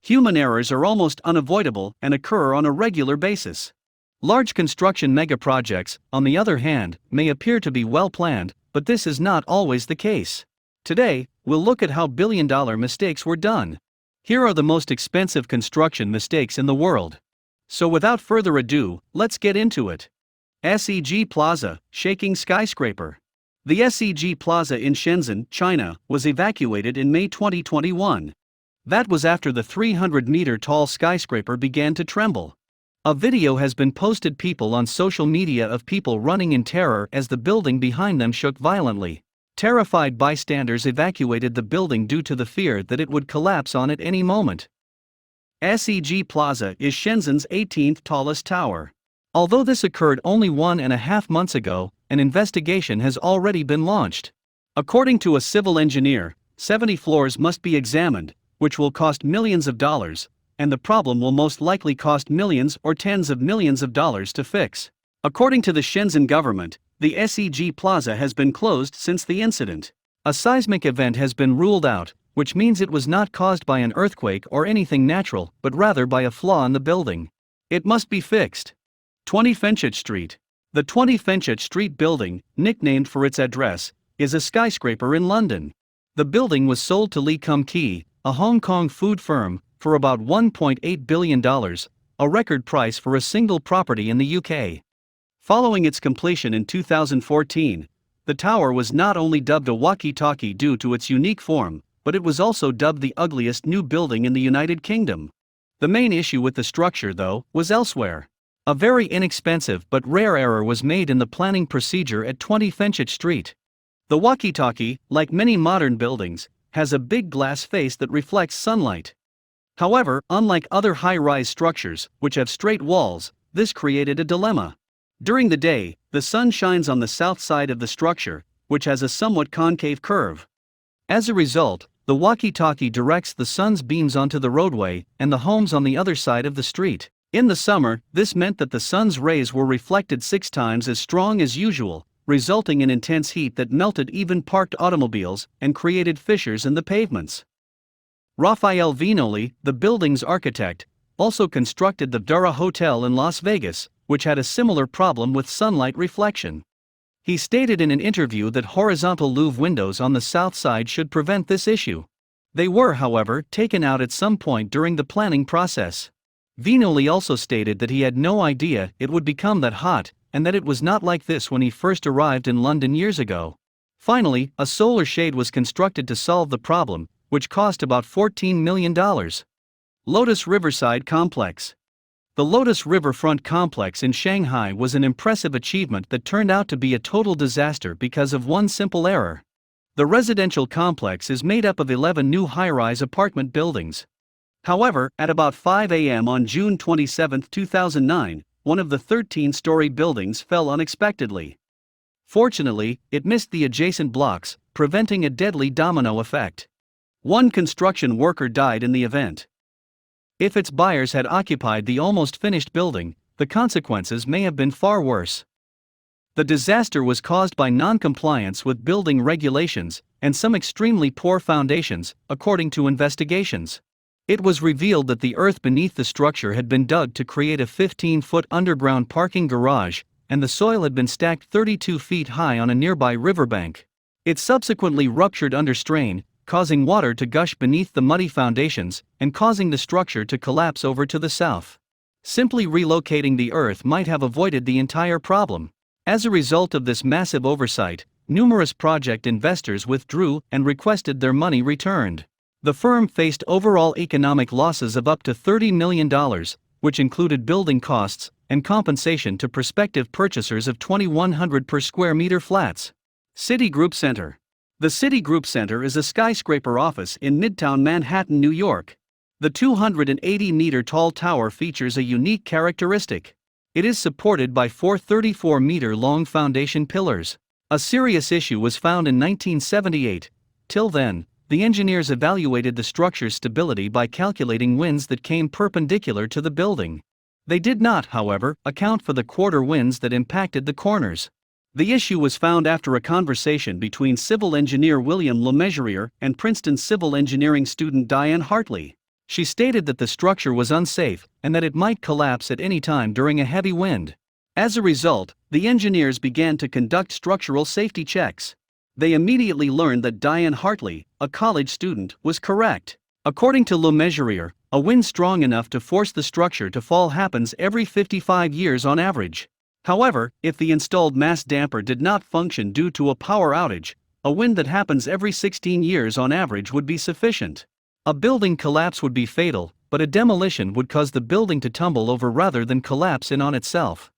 Human errors are almost unavoidable and occur on a regular basis. Large construction megaprojects, on the other hand, may appear to be well planned, but this is not always the case. Today, we'll look at how billion-dollar mistakes were done. Here are the most expensive construction mistakes in the world. So without further ado, let's get into it. Seg Plaza Shaking Skyscraper. The Seg Plaza in Shenzhen, China, was evacuated in May 2021. That was after the 300-meter-tall skyscraper began to tremble. A video has been posted on social media of people running in terror as the building behind them shook violently. Terrified bystanders evacuated the building due to the fear that it would collapse on at any moment. Seg Plaza is Shenzhen's 18th tallest tower. Although this occurred only 1.5 months ago, an investigation has already been launched. According to a civil engineer, 70 floors must be examined, which will cost millions of dollars, and the problem will most likely cost millions or tens of millions of dollars to fix. According to the Shenzhen government, the Seg Plaza has been closed since the incident. A seismic event has been ruled out, which means it was not caused by an earthquake or anything natural, but rather by a flaw in the building. It must be fixed. 20Finches Street. The 20Finches Street building, nicknamed for its address, is a skyscraper in London. The building was sold to Lee Kum Kee, a Hong Kong food firm, for about $1.8 billion, a record price for a single property in the UK. Following its completion in 2014, the tower was not only dubbed a walkie-talkie due to its unique form, but it was also dubbed the ugliest new building in the United Kingdom. The main issue with the structure, though, was elsewhere. A very inexpensive but rare error was made in the planning procedure at 20Finches Street. The walkie-talkie, like many modern buildings, has a big glass face that reflects sunlight. However, unlike other high-rise structures, which have straight walls, this created a dilemma. During the day, the sun shines on the south side of the structure, which has a somewhat concave curve. As a result, the walkie-talkie directs the sun's beams onto the roadway and the homes on the other side of the street. In the summer, this meant that the sun's rays were reflected 6 times as strong as usual, resulting in intense heat that melted even parked automobiles and created fissures in the pavements. Rafael Viñoly, the building's architect, also constructed the Dura Hotel in Las Vegas, which had a similar problem with sunlight reflection. He stated in an interview that horizontal louve windows on the south side should prevent this issue. They were, however, taken out at some point during the planning process. Viñoly also stated that he had no idea it would become that hot, and that it was not like this when he first arrived in London years ago. Finally, a solar shade was constructed to solve the problem, which cost about $14 million. Lotus Riverside Complex. The Lotus Riverfront Complex in Shanghai was an impressive achievement that turned out to be a total disaster because of one simple error. The residential complex is made up of 11 new high-rise apartment buildings. However, at about 5 a.m. on June 27, 2009, one of the 13-story buildings fell unexpectedly. Fortunately, it missed the adjacent blocks, preventing a deadly domino effect. One construction worker died in the event. If its buyers had occupied the almost finished building, the consequences may have been far worse. The disaster was caused by non-compliance with building regulations and some extremely poor foundations, according to investigations. It was revealed that the earth beneath the structure had been dug to create a 15-foot underground parking garage, and the soil had been stacked 32 feet high on a nearby riverbank. It subsequently ruptured under strain, causing water to gush beneath the muddy foundations and causing the structure to collapse over to the south. Simply relocating the earth might have avoided the entire problem. As a result of this massive oversight, numerous project investors withdrew and requested their money returned. The firm faced overall economic losses of up to $30 million, which included building costs and compensation to prospective purchasers of 2,100 per square meter flats. Citigroup Center. The Citigroup Center is a skyscraper office in Midtown Manhattan, New York. The 280-meter-tall tower features a unique characteristic. It is supported by 4 34-meter-long foundation pillars. A serious issue was found in 1978. Till then, the engineers evaluated the structure's stability by calculating winds that came perpendicular to the building. They did not, however, account for the quarter winds that impacted the corners. The issue was found after a conversation between civil engineer William LeMessurier and Princeton civil engineering student Diane Hartley. She stated that the structure was unsafe and that it might collapse at any time during a heavy wind. As a result, the engineers began to conduct structural safety checks. They immediately learned that Diane Hartley, a college student, was correct. According to Le Mesurier, a wind strong enough to force the structure to fall happens every 55 years on average. However, if the installed mass damper did not function due to a power outage, a wind that happens every 16 years on average would be sufficient. A building collapse would be fatal, but a demolition would cause the building to tumble over rather than collapse in on itself.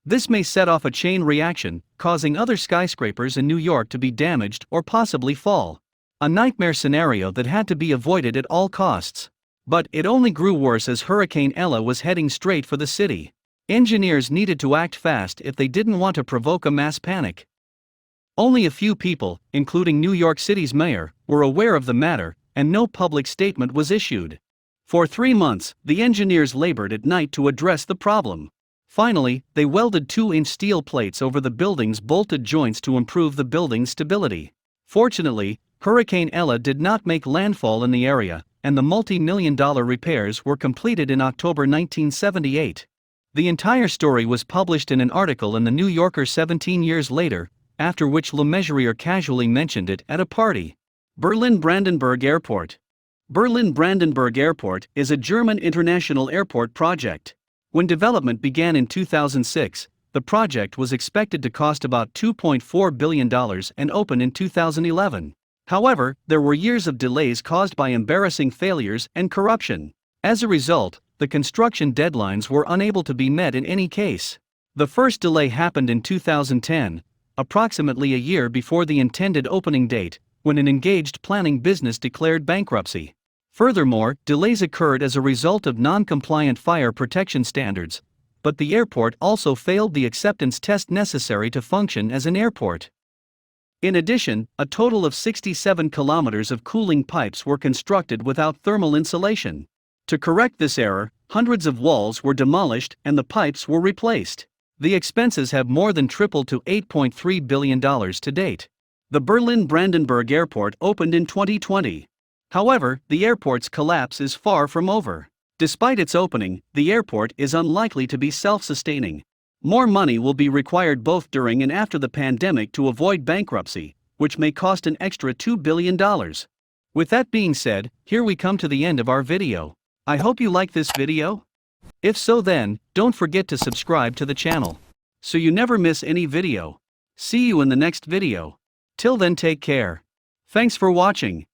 This may set off a chain reaction, causing other skyscrapers in New York to be damaged or possibly fall. A nightmare scenario that had to be avoided at all costs. But it only grew worse as Hurricane Ella was heading straight for the city. Engineers needed to act fast if they didn't want to provoke a mass panic. Only a few people, including New York City's mayor, were aware of the matter, and no public statement was issued. For 3 months, the engineers labored at night to address the problem. Finally, they welded 2-inch steel plates over the building's bolted joints to improve the building's stability. Fortunately, Hurricane Ella did not make landfall in the area, and the multi-million-dollar repairs were completed in October 1978. The entire story was published in an article in the New Yorker 17 years later, after which Le Mesurier casually mentioned it at a party. Berlin-Brandenburg Airport. Berlin-Brandenburg Airport is a German international airport project. When development began in 2006, the project was expected to cost about $2.4 billion and open in 2011. However, there were years of delays caused by embarrassing failures and corruption. As a result, the construction deadlines were unable to be met in any case. The first delay happened in 2010, approximately a year before the intended opening date, when an engaged planning business declared bankruptcy. Furthermore, delays occurred as a result of non-compliant fire protection standards, but the airport also failed the acceptance test necessary to function as an airport. In addition, a total of 67 kilometers of cooling pipes were constructed without thermal insulation. To correct this error, hundreds of walls were demolished and the pipes were replaced. The expenses have more than tripled to $8.3 billion to date. The Berlin-Brandenburg Airport opened in 2020. However, the airport's collapse is far from over. Despite its opening, the airport is unlikely to be self-sustaining. More money will be required both during and after the pandemic to avoid bankruptcy, which may cost an extra $2 billion. With that being said, here we come to the end of our video. I hope you like this video. If so, then, don't forget to subscribe to the channel, so you never miss any video. See you in the next video. Till then, take care. Thanks for watching.